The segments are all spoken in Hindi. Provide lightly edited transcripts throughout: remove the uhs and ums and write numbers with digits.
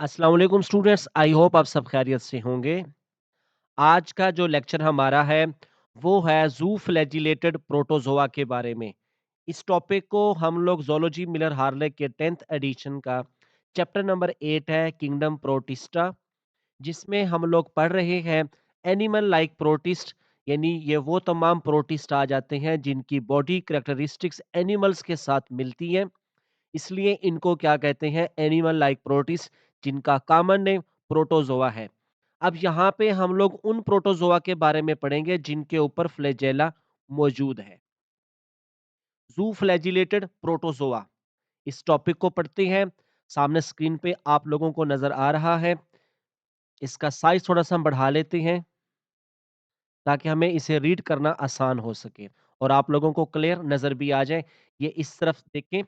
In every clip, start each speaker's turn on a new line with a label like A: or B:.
A: अस्सलाम वालेकुम स्टूडेंट्स, आई होप आप सब खैरियत से होंगे। आज का जो लेक्चर हमारा है वो है ज़ू फ्लैजिलेटेड प्रोटोज़ोआ के बारे में। इस टॉपिक को हम लोग ज़ूलॉजी मिलर हार्ले के 10th एडिशन का चैप्टर नंबर 8 है किंगडम प्रोटिस्टा, जिसमें हम लोग पढ़ रहे हैं एनिमल लाइक प्रोटिस्ट, यानी ये वो तमाम प्रोटिस्ट आ जाते हैं जिनकी बॉडी कैरेक्टरिस्टिक्स एनिमल्स के साथ मिलती हैं। इसलिए इनको क्या कहते हैं, एनिमल लाइक प्रोटिस्ट, जिनका कॉमन नेम प्रोटोजोआ है। अब यहाँ पे हम लोग उन प्रोटोजोआ के बारे में पढ़ेंगे जिनके ऊपर फ्लैजेला मौजूद है। जू फ्लैजिलेटेड प्रोटोजोआ, इस टॉपिक को पढ़ते हैं। सामने स्क्रीन पे आप लोगों को नजर आ रहा है। इसका साइज थोड़ा सा हम बढ़ा लेते हैं ताकि हमें इसे रीड करना आसान हो सके और आप लोगों को क्लियर नजर भी आ जाए। ये इस तरफ देखें।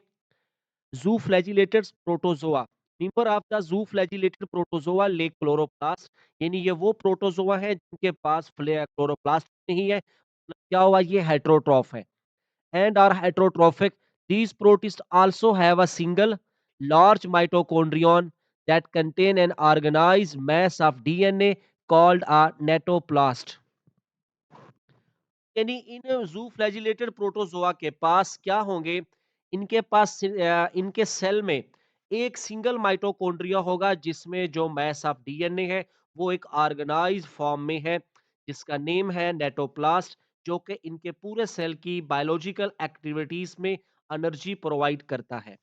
A: Zooflagellated protozoa, member of the zooflagellated protozoa lack chloroplast, यानी ये वो प्रोटोज़ोआ है जिनके पास क्लोरोप्लास्ट नहीं है। मतलब क्या हुआ, ये हेटेरोट्रॉफ है and are heterotrophic. These protist also have a single large mitochondrion that contain an organized mass of DNA called a kinetoplast. यानी इन ज़ूफ़्लैजिलेटेड प्रोटोज़ोआ के पास क्या होंगे, इनके पास इनके सेल में एक सिंगल माइटोकॉन्ड्रिया होगा जिसमें जो मैस ऑफ डीएनए है वो एक ऑर्गेनाइज्ड फॉर्म में है, जिसका नेम है नेटोप्लास्ट, जो कि इनके पूरे सेल की बायोलॉजिकल एक्टिविटीज में एनर्जी प्रोवाइड करता है।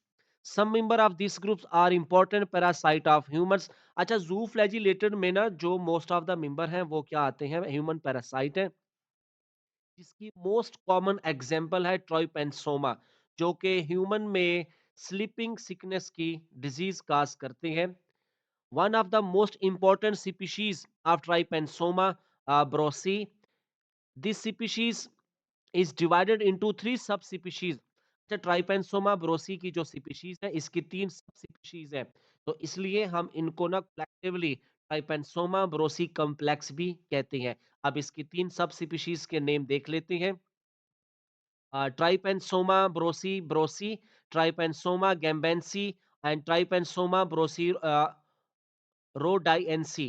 A: Some member of this groups are important parasite of humans. अच्छा, ज़ूफ़्लैजिलेटेड में ना जो मोस्ट ऑफ द मेंबर हैं वो क्या आते हैं, ह्यूमन पैरासाइट है, जिसकी मोस्ट कॉमन एग्जांपल है ट्राइपेनसोमा, जो कि ह्यूमन में स्लीपिंग सिकनेस की डिजीज काज करते हैं। One of the most important species of Trypanosoma brucei, this species is divided into three sub species. अच्छा, ट्राइपेनसोमा ब्रोसी की जो स्पीशीज है इसकी तीन सब स्पीशीज है, तो इसलिए हम इनको ना कलेक्टिवली ट्राइपेनसोमा ब्रोसी कॉम्प्लेक्स भी कहते हैं। अब इसकी तीन सब स्पीशीज के नेम देख लेते हैं। ट्राइपेनसोमा ब्रोसी ब्रोसी, ट्राइपेनसोमा गैम्बेंसी एंड ट्राइपेनसोमा ब्रोसी रोडाइएंसी।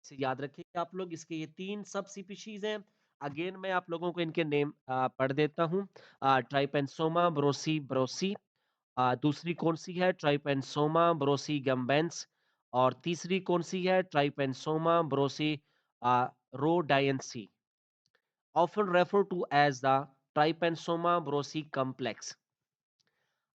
A: इसे याद रखिए आप लोग, इसके ये तीन सब स्पीशीज हैं। अगेन मैं आप लोगों को इनके नेम पढ़ देता हूँ। ट्राइपेनसोमा ब्रोसी ब्रोसी, दूसरी कौन सी है, ट्राइपेनसोमा ब्रोसी गैम्बेंस, और तीसरी कौन सी है, ट्राइपेनसोमा ब्रोसी रोडाइएंसी, often referred to as the trypanosoma brosi complex।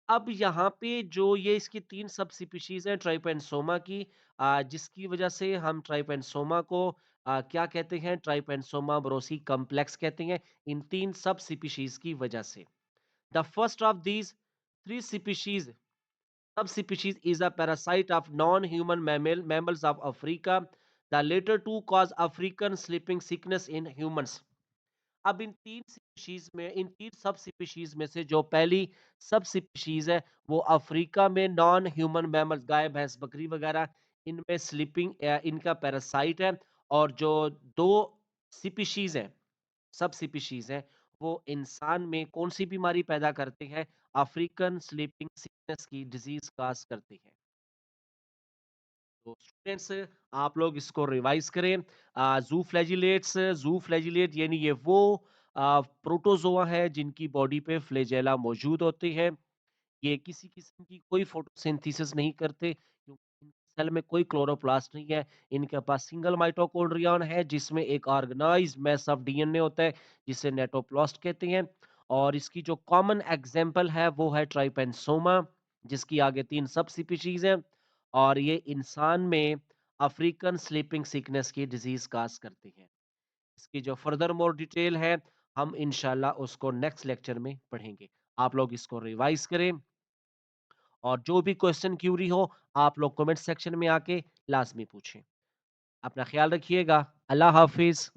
A: अब यहाँ पे जो ये इसकी तीन सब स्पीशीज हैं ट्राइपेनसोमा की, जिसकी वजह से हम ट्राइपेनसोमा को क्या कहते हैं, ट्राइपेनसोमा ब्रोसी कॉम्प्लेक्स कहते हैं, इन तीन सब स्पीशीज की वजह से। The first of these three species sub species is a parasite of non human mammals of Africa. The later two cause African sleeping sickness in humans। अब इन तीन सब स्पीशीज में से जो पहली सब स्पीशीज है वो अफ्रीका में नॉन ह्यूमन मैमल्स, गाय भैंस बकरी वगैरह, इनमें स्लीपिंग इनका पैरासाइट है। और जो दो स्पीशीज है, सब स्पीशीज है, वो इंसान में कौन सी बीमारी पैदा करते हैं, अफ्रीकन स्लीपिंग सिकनेस की डिजीज काज करते हैं। तो स्टूडेंट्स, आप लोग इसको रिवाइज करें। जू फ्लैजिलेट यानी ये वो प्रोटोजोआ है जिनकी बॉडी पे फ्लैजेला मौजूद होते हैं। ये किसी किस्म की कोई फोटोसिंथेसिस नहीं करते क्योंकि इनके सेल में कोई क्लोरोप्लास्ट नहीं है। इनके पास सिंगल माइटोकॉन्ड्रियन है जिसमें एक ऑर्गेनाइज्ड मैस ऑफ डीएनए होता है जिसे नेटोप्लास्ट कहते हैं। और इसकी जो कॉमन एग्जांपल है वो है ट्राइपेनसोमा, जिसकी आगे तीन सब स्पीशीज है, और ये इंसान में अफ्रीकन स्लीपिंग सिकनेस की डिजीज काज करती हैं। इसकी जो फर्दर मोर डिटेल है हम इंशाल्लाह उसको नेक्स्ट लेक्चर में पढ़ेंगे। आप लोग इसको रिवाइज करें और जो भी क्वेश्चन क्यूरी हो आप लोग कमेंट सेक्शन में आके लाजमी पूछें। अपना ख्याल रखिएगा। अल्लाह हाफिज।